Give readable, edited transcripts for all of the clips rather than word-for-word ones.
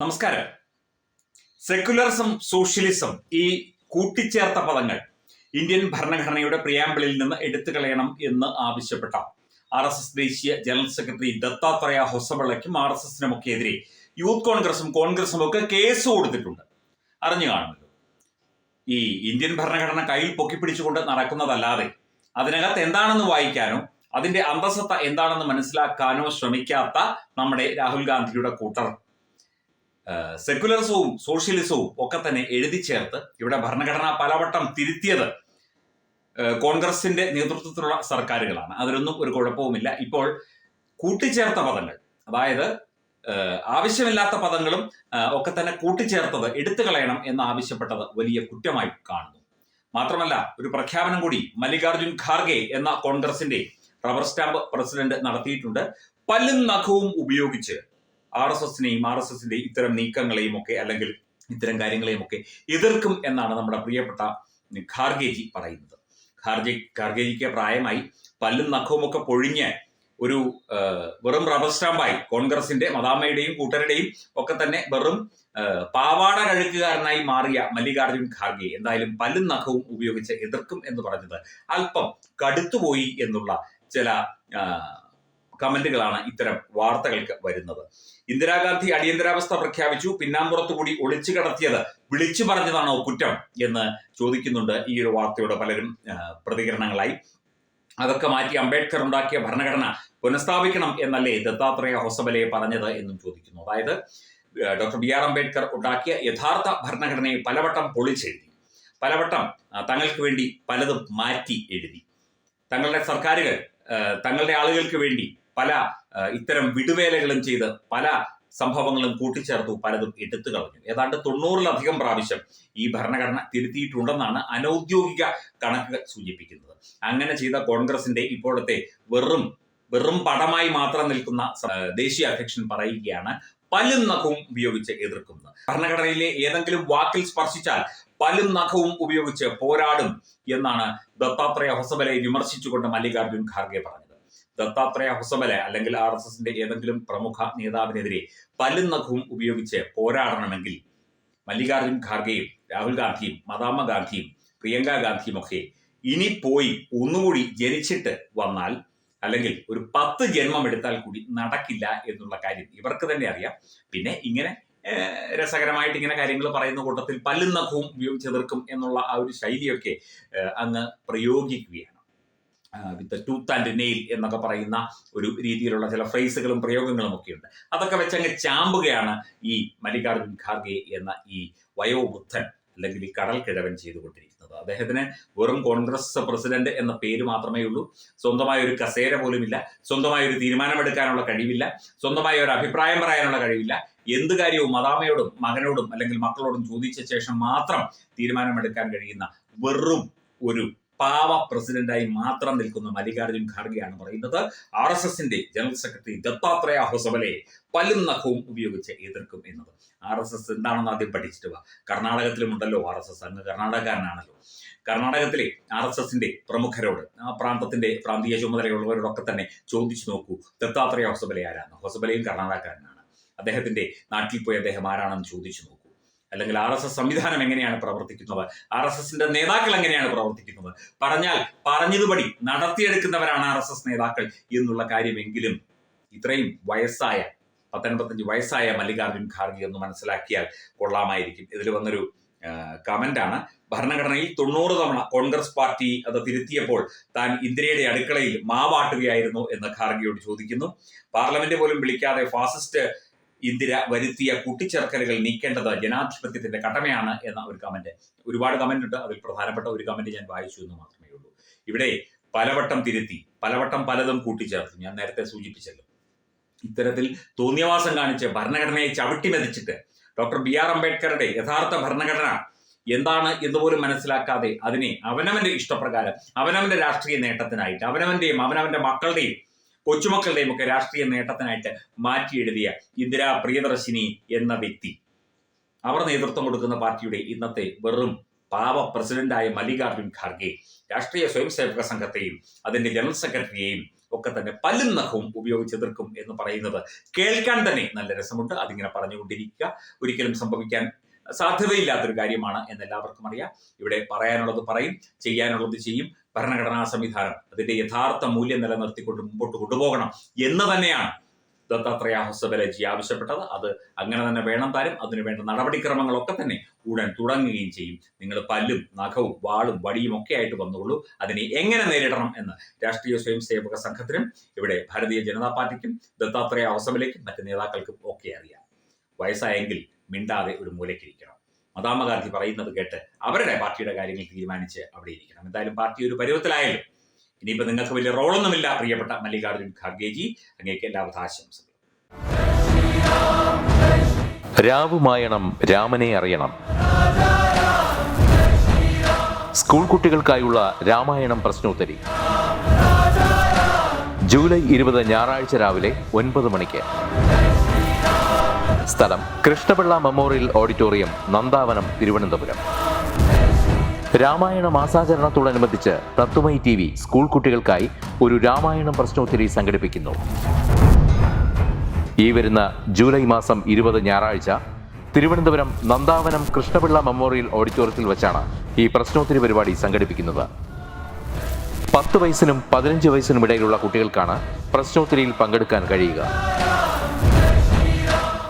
നമസ്കാരം. Secularism, socialism ഈ കൂട്ടിച്ചേർത്ത പദങ്ങൾ ഇന്ത്യൻ ഭരണഘടനയുടെ പ്രിയാമ്പിളിൽ നിന്ന് എടുത്തു കളയണം എന്ന് ആവശ്യപ്പെട്ട RSS ദേശീയ ജനറൽ സെക്രട്ടറി ദത്താത്രേയ ഹൊസബളയ്ക്കും RSSനും ഒക്കെ എതിരെ യൂത്ത് കോൺഗ്രസും ഒക്കെ കേസ് കൊടുത്തിട്ടുണ്ട്. അറിഞ്ഞു കാണുമല്ലോ. ഈ ഇന്ത്യൻ ഭരണഘടന കയ്യിൽ പൊക്കിപ്പിടിച്ചുകൊണ്ട് നടക്കുന്നതല്ലാതെ അതിനകത്ത് എന്താണെന്ന് വായിക്കാനോ അതിന്റെ അന്തസത്ത എന്താണെന്ന് മനസ്സിലാക്കാനോ ശ്രമിക്കാത്ത നമ്മുടെ രാഹുൽ ഗാന്ധിയുടെ കൂട്ടർ സെക്യുലറിസവും സോഷ്യലിസവും ഒക്കെ തന്നെ എഴുതി ചേർത്ത് ഇവിടെ ഭരണഘടന പലവട്ടം തിരുത്തിയത് കോൺഗ്രസിന്റെ നേതൃത്വത്തിലുള്ള സർക്കാരുകളാണ്. അതിലൊന്നും ഒരു കുഴപ്പവുമില്ല. ഇപ്പോൾ കൂട്ടിച്ചേർത്ത പദങ്ങൾ, അതായത് ആവശ്യമില്ലാത്ത പദങ്ങളും ഒക്കെ തന്നെ കൂട്ടിച്ചേർത്തത് എടുത്തു കളയണം എന്ന് ആവശ്യപ്പെട്ടത് വലിയ കുറ്റമായി കാണുന്നു. മാത്രമല്ല, ഒരു പ്രഖ്യാപനം കൂടി മല്ലികാർജുൻ ഖാർഗെ എന്ന കോൺഗ്രസിന്റെ റബ്ബർ സ്റ്റാമ്പ് പ്രസിഡന്റ് നടത്തിയിട്ടുണ്ട്. പല്ലും നഖവും ഉപയോഗിച്ച് RSSന്റെ ഇത്തരം നീക്കങ്ങളെയും ഒക്കെ അല്ലെങ്കിൽ ഇത്തരം കാര്യങ്ങളെയും ഒക്കെ എതിർക്കും എന്നാണ് നമ്മുടെ പ്രിയപ്പെട്ട ഖാർഗെജി പറയുന്നത്. ഖാർഗെജിക്ക് പ്രായമായി, പല്ലും നഖവും ഒക്കെ പൊഴിഞ്ഞ് ഒരു വെറും റബ്ബർ സ്റ്റാമ്പായി കോൺഗ്രസിന്റെ മദാമ്മയുടെയും കൂട്ടരുടെയും ഒക്കെ തന്നെ വെറും പാവാട കഴുകുകാരനായി മാറിയ മല്ലികാർജുൻ ഖാർഗെ എന്തായാലും പല്ലും നഖവും ഉപയോഗിച്ച് എതിർക്കും എന്ന് പറഞ്ഞത് അല്പം കടുത്തുപോയി എന്നുള്ള ചില കമന്റുകളാണ് ഇത്തരം വാർത്തകൾക്ക് വരുന്നത്. ഇന്ദിരാഗാന്ധി അടിയന്തരാവസ്ഥ പ്രഖ്യാപിച്ചു, പിന്നാമ്പുറത്തു കൂടി ഒളിച്ചു കടത്തിയത് വിളിച്ചു പറഞ്ഞതാണോ കുറ്റം എന്ന് ചോദിക്കുന്നുണ്ട് ഈ ഒരു വാർത്തയോട് പലരും പ്രതികരണങ്ങളായി. അതൊക്കെ മാറ്റി അംബേദ്കർ ഉണ്ടാക്കിയ ഭരണഘടന പുനഃസ്ഥാപിക്കണം എന്നല്ലേ ദത്താത്രേയ ഹൊസബലെ പറഞ്ഞത് എന്നും ചോദിക്കുന്നു. അതായത് ഡോക്ടർ BR അംബേദ്കർ ഉണ്ടാക്കിയ യഥാർത്ഥ ഭരണഘടനയെ പലവട്ടം പൊളിച്ചെഴുതി, പലവട്ടം തങ്ങൾക്ക് വേണ്ടി പലതും മാറ്റി എഴുതി. തങ്ങളുടെ സർക്കാരുകൾ തങ്ങളുടെ ആളുകൾക്ക് വേണ്ടി പല ഇത്തരം വിടുവേലകളും ചെയ്ത് പല സംഭവങ്ങളും കൂട്ടിച്ചേർത്തു, പലതും എടുത്തു കളഞ്ഞു. ഏതാണ്ട് 90-ലധികം പ്രാവശ്യം ഈ ഭരണഘടന തിരുത്തിയിട്ടുണ്ടെന്നാണ് അനൌദ്യോഗിക കണക്കുകൾ സൂചിപ്പിക്കുന്നത്. അങ്ങനെ ചെയ്ത കോൺഗ്രസിന്റെ ഇപ്പോഴത്തെ വെറും പടമായി മാത്രം നിൽക്കുന്ന ദേശീയ അധ്യക്ഷൻ പറയുകയാണ് പല്ലും നഖവും ഉപയോഗിച്ച് എതിർക്കുന്നത്. ഭരണഘടനയിലെ ഏതെങ്കിലും വാക്കിൽ സ്പർശിച്ചാൽ പല്ലും നഖവും ഉപയോഗിച്ച് പോരാടും എന്നാണ് ദത്താത്രേയ ഹൊസബലെ വിമർശിച്ചുകൊണ്ട് മല്ലികാർജുൻ ഖാർഗെ പറഞ്ഞത്. ദത്താത്രേയ ഹൊസബലെ അല്ലെങ്കിൽ RSSന്റെ ഏതെങ്കിലും പ്രമുഖ നേതാവിനെതിരെ പല്ലും നഖവും ഉപയോഗിച്ച് പോരാടണമെങ്കിൽ മല്ലികാർജുൻ ഖാർഗെയും രാഹുൽ ഗാന്ധിയും മദാമ്മ ഗാന്ധിയും പ്രിയങ്ക ഗാന്ധിയും ഒക്കെ ഇനി പോയി ഒന്നുകൂടി ജനിച്ചിട്ട് വന്നാൽ, അല്ലെങ്കിൽ ഒരു 10 ജന്മം എടുത്താൽ കൂടി നടക്കില്ല എന്നുള്ള കാര്യം ഇവർക്ക് തന്നെ അറിയാം. പിന്നെ ഇങ്ങനെ രസകരമായിട്ട് ഇങ്ങനെ കാര്യങ്ങൾ പറയുന്ന കൂട്ടത്തിൽ പല്ലും നഖവും ഉപയോഗിച്ച് എതിർക്കും എന്നുള്ള ആ ഒരു ശൈലിയൊക്കെ അങ്ങ് പ്രയോഗിക്കുകയാണ്. വിത്ത് ടൂത്ത് ആൻഡ് നെയിൽ എന്നൊക്കെ പറയുന്ന ഒരു രീതിയിലുള്ള ചില ഫ്രേസുകളും പ്രയോഗങ്ങളും ഒക്കെ ഉണ്ട്. അതൊക്കെ വെച്ചങ്ങ് ചാമ്പുകയാണ് ഈ മല്ലികാർജുൻ ഖാർഗെ എന്ന ഈ വയോവൃദ്ധൻ അല്ലെങ്കിൽ ഈ കടൽ കിഴവൻ ചെയ്തുകൊണ്ടിരിക്കുന്നത്. അദ്ദേഹത്തിന് വെറും കോൺഗ്രസ് പ്രസിഡന്റ് എന്ന പേര് മാത്രമേ ഉള്ളൂ. സ്വന്തമായ ഒരു കസേര പോലുമില്ല, സ്വന്തമായ ഒരു തീരുമാനമെടുക്കാനുള്ള കഴിവില്ല, സ്വന്തമായ ഒരു അഭിപ്രായം പറയാനുള്ള കഴിവില്ല. എന്ത് കാര്യവും മദാമ്മയോടും മകനോടും അല്ലെങ്കിൽ മക്കളോടും ചോദിച്ച ശേഷം മാത്രം തീരുമാനമെടുക്കാൻ കഴിയുന്ന വെറും ഒരു പാവ പ്രസിഡന്റായി മാത്രം നിൽക്കുന്ന മല്ലികാർജുൻ ഖാർഗെയാണ് പറയുന്നത് RSSന്റെ ജനറൽ സെക്രട്ടറി ദത്താത്രേയ ഹൊസബലെ പല്ലും നഖവും ഉപയോഗിച്ച് എതിർക്കും എന്നത്. RSS എന്താണെന്ന് ആദ്യം പഠിച്ചിട്ട് വാ. കർണാടകത്തിലുമുണ്ടല്ലോ RSS, അങ്ങ് കർണാടകക്കാരനാണല്ലോ. കർണാടകത്തിലെ RSSന്റെ പ്രമുഖരോട്, ആ പ്രാന്തീയ ചുമതലയുള്ളവരോടൊക്കെ തന്നെ ചോദിച്ചു നോക്കൂ, ദത്താത്രേയ ഹൊസബലെ ആരാണ്. ഹൊസബലയും കർണാടകക്കാരനാണ്. അദ്ദേഹത്തിന്റെ നാട്ടിൽ പോയി അദ്ദേഹം ആരാണെന്ന് ചോദിച്ചു നോക്കൂ. അല്ലെങ്കിൽ RSS സംവിധാനം എങ്ങനെയാണ് പ്രവർത്തിക്കുന്നത്, RSSന്റെ നേതാക്കൾ എങ്ങനെയാണ് പ്രവർത്തിക്കുന്നത്, പറഞ്ഞതുപടി നടത്തിയെടുക്കുന്നവരാണ് RSS നേതാക്കൾ എന്നുള്ള കാര്യമെങ്കിലും ഇത്രയും 85 വയസ്സായ മല്ലികാർജുൻ ഖാർഗെ എന്ന് മനസ്സിലാക്കിയാൽ കൊള്ളാമായിരിക്കും. ഇതിൽ വന്നൊരു കമന്റാണ്, ഭരണഘടനയിൽ 90 തവണ കോൺഗ്രസ് പാർട്ടി അത് തിരുത്തിയപ്പോൾ താൻ ഇന്ദിരയുടെ അടുക്കളയിൽ മാവാട്ടുകയായിരുന്നു എന്ന് ഖാർഗെയോട് ചോദിക്കുന്നു. പാർലമെന്റ് പോലും വിളിക്കാതെ ഫാസിസ്റ്റ് ഇന്ദിര വരുത്തിയ കൂട്ടിച്ചേർക്കലുകൾ നീക്കേണ്ടത് ജനാധിപത്യത്തിന്റെ കടമയാണ് എന്ന ഒരു കമന്റ്. ഒരുപാട് കമന്റ് ഉണ്ട്, അതിൽ പ്രധാനപ്പെട്ട ഒരു കമന്റ് ഞാൻ വായിച്ചു എന്ന് മാത്രമേ ഉള്ളൂ. ഇവിടെ പലവട്ടം തിരുത്തി, പലവട്ടം പലതും കൂട്ടിച്ചേർത്തു. ഞാൻ നേരത്തെ സൂചിപ്പിച്ചല്ലോ, ഇത്തരത്തിൽ തോന്നിയവാസം കാണിച്ച് ഭരണഘടനയെ ചവിട്ടിമെതിച്ചിട്ട് ഡോക്ടർ BR അംബേദ്കറുടെ യഥാർത്ഥ ഭരണഘടന എന്താണ് എന്നുപോലും മനസ്സിലാക്കാതെ അതിനെ അവനവന്റെ ഇഷ്ടപ്രകാരം അവനവന്റെ രാഷ്ട്രീയ നേട്ടത്തിനായിട്ട് അവനവന്റെ മക്കളുടെയും കൊച്ചുമക്കളുടെയും ഒക്കെ രാഷ്ട്രീയ നേട്ടത്തിനായിട്ട് മാറ്റി എഴുതിയ ഇന്ദിരാ പ്രിയദർശിനി എന്ന വ്യക്തി, അവർ നേതൃത്വം കൊടുക്കുന്ന പാർട്ടിയുടെ ഇന്നത്തെ വെറും പാവ പ്രസിഡന്റായ മല്ലികാർജുൻ ഖാർഗെ രാഷ്ട്രീയ സ്വയംസേവക സംഘത്തെയും അതിന്റെ ജനറൽ സെക്രട്ടറിയെയും ഒക്കെ തന്നെ പല്ലും നഖവും ഉപയോഗിച്ച് എതിർക്കും എന്ന് പറയുന്നത് കേൾക്കാൻ തന്നെ നല്ല രസമുണ്ട്. അതിങ്ങനെ പറഞ്ഞുകൊണ്ടിരിക്കുക ഒരിക്കലും സംഭവിക്കാൻ സാധ്യതയില്ലാത്തൊരു കാര്യമാണ് എന്ന് എല്ലാവർക്കും അറിയാം. ഇവിടെ പറയാനുള്ളത് പറയും, ചെയ്യാനുള്ളത് ചെയ്യും. ഭരണഘടനാ സംവിധാനം അതിന്റെ യഥാർത്ഥ മൂല്യം നിലനിർത്തിക്കൊണ്ട് മുമ്പോട്ട് കൊണ്ടുപോകണം എന്ന് തന്നെയാണ് ദത്താത്രേയ ഹൊസബലേജി ആവശ്യപ്പെട്ടത്. അത് അങ്ങനെ തന്നെ വേണം താനും. അതിനുവേണ്ട നടപടിക്രമങ്ങളൊക്കെ തന്നെ ഉടൻ തുടങ്ങുകയും ചെയ്യും. നിങ്ങൾ പല്ലും നഖവും വാളും വടിയും ഒക്കെ ആയിട്ട് വന്നുള്ളൂ. അതിനെ എങ്ങനെ നേരിടണം എന്ന് രാഷ്ട്രീയ സ്വയം സേവക സംഘത്തിനും ഇവിടെ ഭാരതീയ ജനതാ പാർട്ടിക്കും ദത്താത്രേയ ഹൊസബലേക്കും മറ്റ് നേതാക്കൾക്കും ഒക്കെ അറിയാം. വയസ്സായെങ്കിൽ മിണ്ടാതെ ഒരു മൂലയ്ക്കിരിക്കണം. മഹാത്മാഗാന്ധി പറയുന്നത് കേട്ട് അവരുടെ പാർട്ടിയുടെ കാര്യങ്ങൾ തീരുമാനിച്ച് അവിടെ ഇരിക്കണം. എന്തായാലും പാർട്ടി ഒരു പരുവത്തിലായാലും ഇനിയിപ്പോൾ നിങ്ങൾക്ക് വലിയ റോളൊന്നുമില്ല. പ്രിയപ്പെട്ട മല്ലികാർജുൻ ഖാർഗേജി, അങ്ങേക്ക് എല്ലാവിധ ആശംസകളും. രാവുമായണം രാമനെ അറിയണം. സ്കൂൾ കുട്ടികൾക്കായുള്ള രാമായണം പ്രശ്നോത്തരി ജൂലൈ 20 ഞായറാഴ്ച രാവിലെ 9 മണിക്ക്. സ്ഥലം കൃഷ്ണപിള്ള മെമ്മോറിയൽ ഓഡിറ്റോറിയം, നന്ദാവനം, തിരുവനന്തപുരം. രാമായണ മാസാചരണത്തോടനുബന്ധിച്ച് തത്വമൈ TV സ്കൂൾ കുട്ടികൾക്കായി ഒരു രാമായണം പ്രശ്നോത്തരി സംഘടിപ്പിക്കുന്നു. ഈ വരുന്ന ജൂലൈ മാസം 20 ഞായറാഴ്ച തിരുവനന്തപുരം നന്ദാവനം കൃഷ്ണപിള്ള മെമ്മോറിയൽ ഓഡിറ്റോറിയത്തിൽ വെച്ചാണ് ഈ പ്രശ്നോത്തരി പരിപാടി സംഘടിപ്പിക്കുന്നത്. 10 വയസ്സിനും 15 വയസ്സിനും ഇടയിലുള്ള കുട്ടികൾക്കാണ് പ്രശ്നോത്തരിയിൽ പങ്കെടുക്കാൻ കഴിയുക.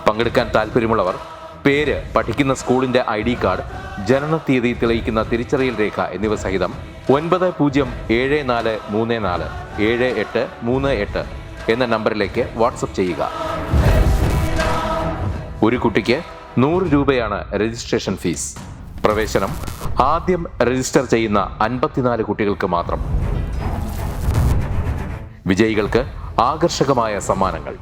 പങ്കെടുക്കാൻ താല്പര്യമുള്ളവർ പേര്, പഠിക്കുന്ന സ്കൂളിന്റെ ID കാർഡ്, ജനനത്തീയതി തെളിയിക്കുന്ന തിരിച്ചറിയൽ രേഖ എന്നിവ സഹിതം 9034347838 എന്ന നമ്പറിലേക്ക് വാട്സപ്പ് ചെയ്യുക. ഒരു കുട്ടിക്ക് 100 രൂപയാണ് രജിസ്ട്രേഷൻ ഫീസ്. പ്രവേശനം ആദ്യം രജിസ്റ്റർ ചെയ്യുന്ന 54 കുട്ടികൾക്ക് മാത്രം. വിജയികൾക്ക് ആകർഷകമായ സമ്മാനങ്ങൾ.